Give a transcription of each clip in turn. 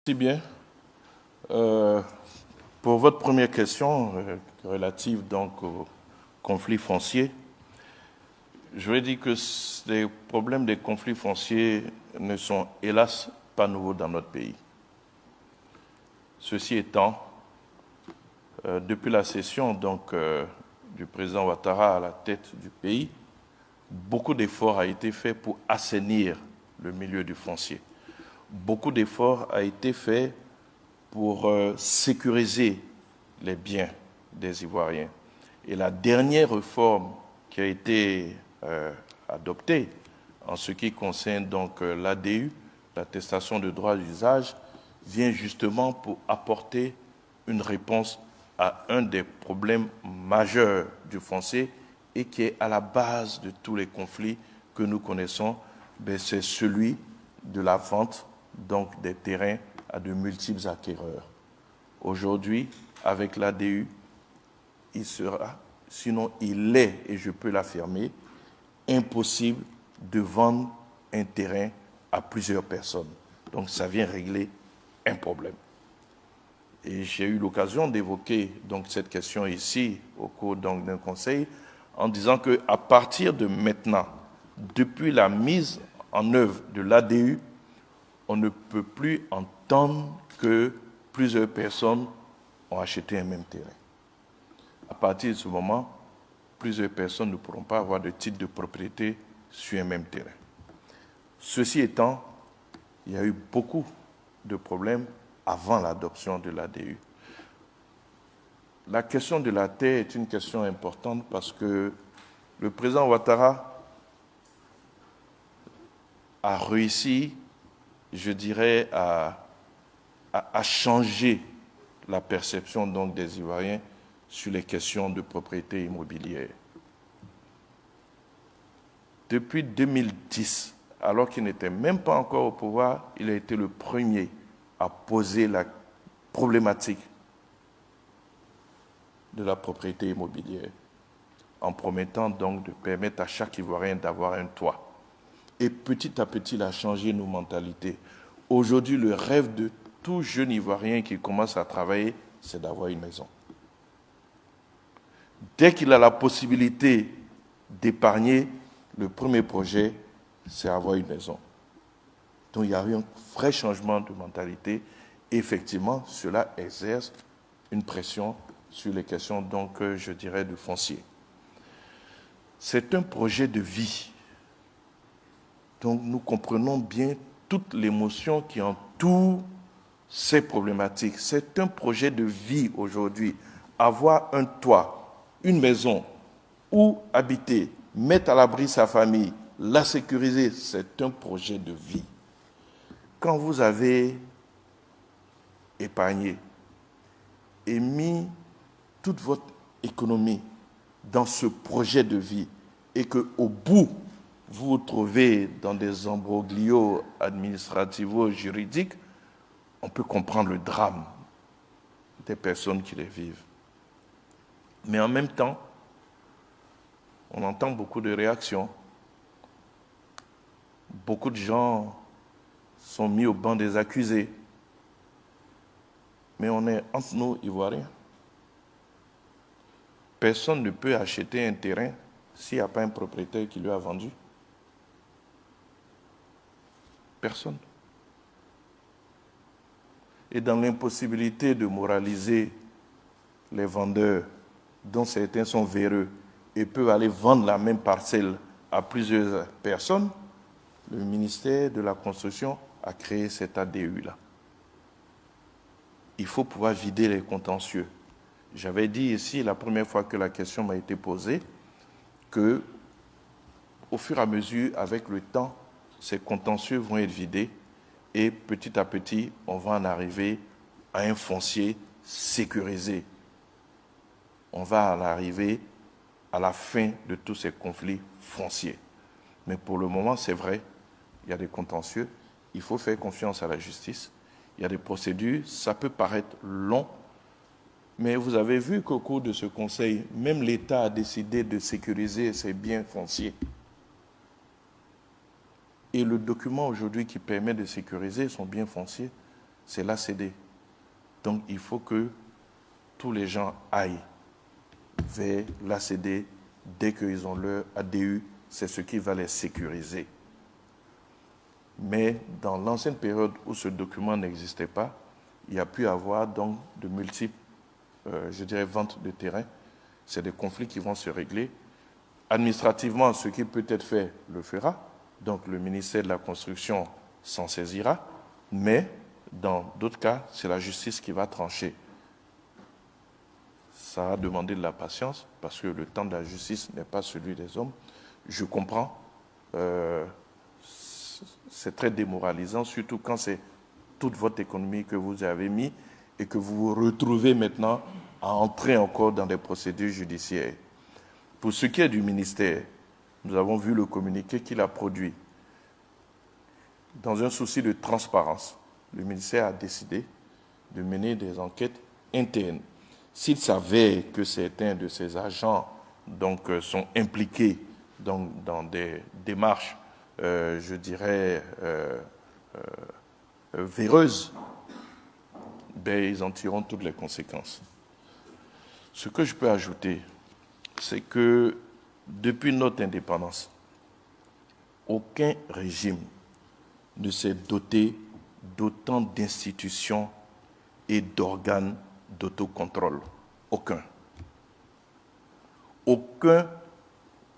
Si bien. Pour votre première question relative donc au conflit foncier, je vais dire que les problèmes des conflits fonciers ne sont hélas pas nouveaux dans notre pays. Ceci étant, depuis la cession donc du président Ouattara à la tête du pays, beaucoup d'efforts ont été faits pour assainir le milieu du foncier. Beaucoup d'efforts ont été faits pour sécuriser les biens des Ivoiriens. Et la dernière réforme qui a été adoptée en ce qui concerne donc l'ADU, l'attestation de droit d'usage, vient justement pour apporter une réponse à un des problèmes majeurs du foncier et qui est à la base de tous les conflits que nous connaissons, c'est celui de la vente donc des terrains à de multiples acquéreurs. Aujourd'hui, avec l'ADU, il sera, sinon il est, et je peux l'affirmer, impossible de vendre un terrain à plusieurs personnes. Donc ça vient régler un problème. Et j'ai eu l'occasion d'évoquer donc cette question ici au cours d'un conseil en disant qu'à partir de maintenant, depuis la mise en œuvre de l'ADU, on ne peut plus entendre que plusieurs personnes ont acheté un même terrain. À partir de ce moment, plusieurs personnes ne pourront pas avoir de titre de propriété sur un même terrain. Ceci étant, il y a eu beaucoup de problèmes avant l'adoption de l'ADU. La question de la terre est une question importante parce que le président Ouattara a réussi, je dirais, à changer la perception donc des Ivoiriens sur les questions de propriété immobilière. Depuis 2010, alors qu'il n'était même pas encore au pouvoir, il a été le premier à poser la problématique de la propriété immobilière, en promettant donc de permettre à chaque Ivoirien d'avoir un toit. Et petit à petit, il a changé nos mentalités. Aujourd'hui, le rêve de tout jeune Ivoirien qui commence à travailler, c'est d'avoir une maison. Dès qu'il a la possibilité d'épargner, le premier projet, c'est avoir une maison. Donc il y a eu un vrai changement de mentalité. Et effectivement, cela exerce une pression sur les questions, donc, je dirais, de foncier. C'est un projet de vie. Donc nous comprenons bien toute l'émotion qui entoure ces problématiques. C'est un projet de vie aujourd'hui. Avoir un toit, une maison où habiter, mettre à l'abri sa famille, la sécuriser, c'est un projet de vie. Quand vous avez épargné et mis toute votre économie dans ce projet de vie et qu'au bout, vous vous trouvez dans des imbroglios administrativo-juridiques, on peut comprendre le drame des personnes qui les vivent. Mais en même temps, on entend beaucoup de réactions. Beaucoup de gens sont mis au banc des accusés. Mais on est entre nous, Ivoiriens. Personne ne peut acheter un terrain s'il n'y a pas un propriétaire qui lui a vendu. Personne. Et dans l'impossibilité de moraliser les vendeurs, dont certains sont véreux, et peuvent aller vendre la même parcelle à plusieurs personnes, le ministère de la Construction a créé cet ADU-là. Il faut pouvoir vider les contentieux. J'avais dit ici, la première fois que la question m'a été posée, que, au fur et à mesure, avec le temps, ces contentieux vont être vidés et petit à petit, on va en arriver à un foncier sécurisé. On va en arriver à la fin de tous ces conflits fonciers. Mais pour le moment, c'est vrai, il y a des contentieux, il faut faire confiance à la justice, il y a des procédures, ça peut paraître long, mais vous avez vu qu'au cours de ce conseil, même l'État a décidé de sécuriser ses biens fonciers. Et le document aujourd'hui qui permet de sécuriser son bien foncier, c'est l'ACD. Donc il faut que tous les gens aillent vers l'ACD dès qu'ils ont leur ADU, c'est ce qui va les sécuriser. Mais dans l'ancienne période où ce document n'existait pas, il y a pu avoir donc de multiples, je dirais, ventes de terrain. C'est des conflits qui vont se régler. Administrativement, ce qui peut être fait le fera. Donc le ministère de la Construction s'en saisira. Mais dans d'autres cas, c'est la justice qui va trancher. Ça a demandé de la patience parce que le temps de la justice n'est pas celui des hommes. Je comprends. C'est très démoralisant, surtout quand c'est toute votre économie que vous avez mis et que vous vous retrouvez maintenant à entrer encore dans des procédures judiciaires. Pour ce qui est du ministère, nous avons vu le communiqué qu'il a produit. Dans un souci de transparence, le ministère a décidé de mener des enquêtes internes. S'il s'avère que certains de ces agents donc, sont impliqués donc, dans des démarches, je dirais, véreuses, ben, ils en tireront toutes les conséquences. Ce que je peux ajouter, c'est que depuis notre indépendance, aucun régime ne s'est doté d'autant d'institutions et d'organes d'autocontrôle. Aucun. Aucun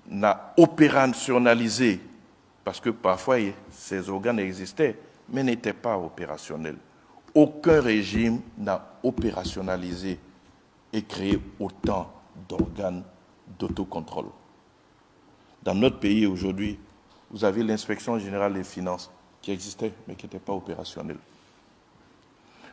n'a opérationnalisé, parce que parfois ces organes existaient, mais n'étaient pas opérationnels. Aucun régime n'a opérationnalisé et créé autant d'organes d'autocontrôle. Dans notre pays aujourd'hui, vous avez l'inspection générale des finances qui existait, mais qui n'était pas opérationnelle.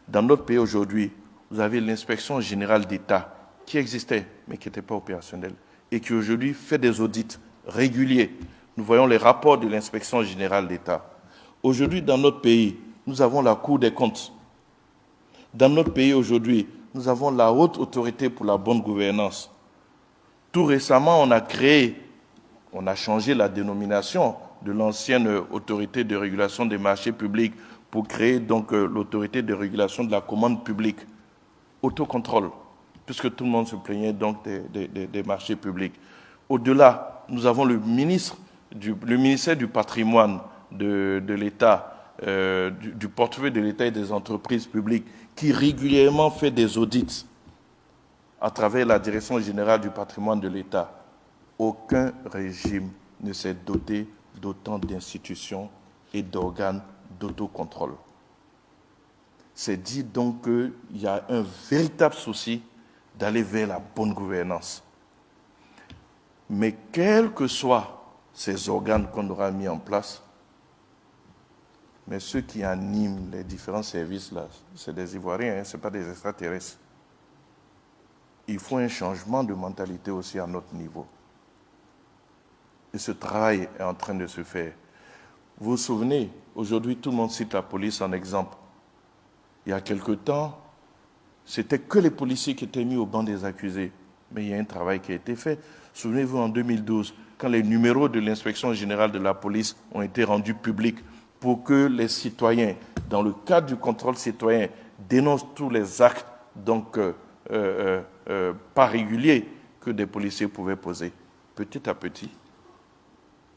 Dans notre pays aujourd'hui, vous avez l'inspection générale d'État qui existait, mais qui n'était pas opérationnelle, et qui aujourd'hui fait des audits réguliers. Nous voyons les rapports de l'inspection générale d'État. Aujourd'hui, dans notre pays, nous avons la Cour des comptes. Dans notre pays aujourd'hui, nous avons la Haute Autorité pour la bonne gouvernance. Tout récemment, on a changé la dénomination de l'ancienne Autorité de régulation des marchés publics pour créer donc l'Autorité de régulation de la commande publique. Autocontrôle, puisque tout le monde se plaignait donc des marchés publics. Au-delà, nous avons le ministère du patrimoine de l'État, du portefeuille de l'État et des entreprises publiques, qui régulièrement fait des audits à travers la Direction générale du patrimoine de l'État. Aucun régime ne s'est doté d'autant d'institutions et d'organes d'autocontrôle. C'est dit donc qu'il y a un véritable souci d'aller vers la bonne gouvernance. Mais quels que soient ces organes qu'on aura mis en place, mais ceux qui animent les différents services là, c'est des Ivoiriens, ce n'est pas des extraterrestres. Il faut un changement de mentalité aussi à notre niveau. Et ce travail est en train de se faire. Vous vous souvenez, aujourd'hui tout le monde cite la police en exemple. Il y a quelque temps, c'était que les policiers qui étaient mis au banc des accusés. Mais il y a un travail qui a été fait. Souvenez-vous, en 2012, quand les numéros de l'inspection générale de la police ont été rendus publics pour que les citoyens, dans le cadre du contrôle citoyen, dénoncent tous les actes donc, pas réguliers que des policiers pouvaient poser. Petit à petit,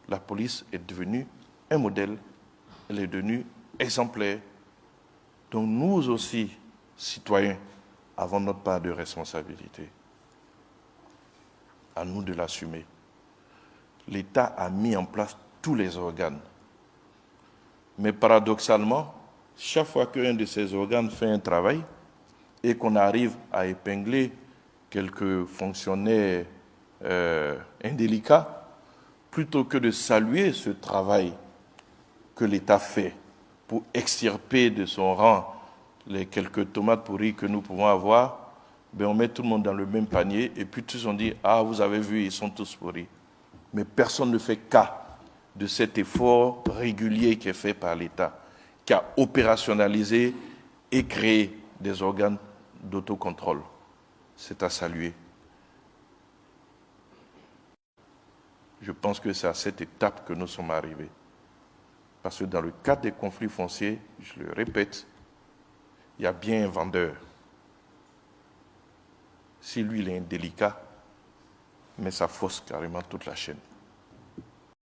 la police est devenue un modèle, elle est devenue exemplaire. Donc nous aussi, citoyens, avons notre part de responsabilité. À nous de l'assumer. L'État a mis en place tous les organes. Mais paradoxalement, chaque fois qu'un de ces organes fait un travail et qu'on arrive à épingler quelques fonctionnaires indélicats, plutôt que de saluer ce travail que l'État fait pour extirper de son rang les quelques tomates pourries que nous pouvons avoir, ben on met tout le monde dans le même panier et puis tous on dit « Ah, vous avez vu, ils sont tous pourris ». Mais personne ne fait cas de cet effort régulier qui est fait par l'État, qui a opérationnalisé et créé des organes d'autocontrôle. C'est à saluer. Je pense que c'est à cette étape que nous sommes arrivés. Parce que dans le cadre des conflits fonciers, je le répète, il y a bien un vendeur. Si lui, il est indélicat, mais ça fausse carrément toute la chaîne.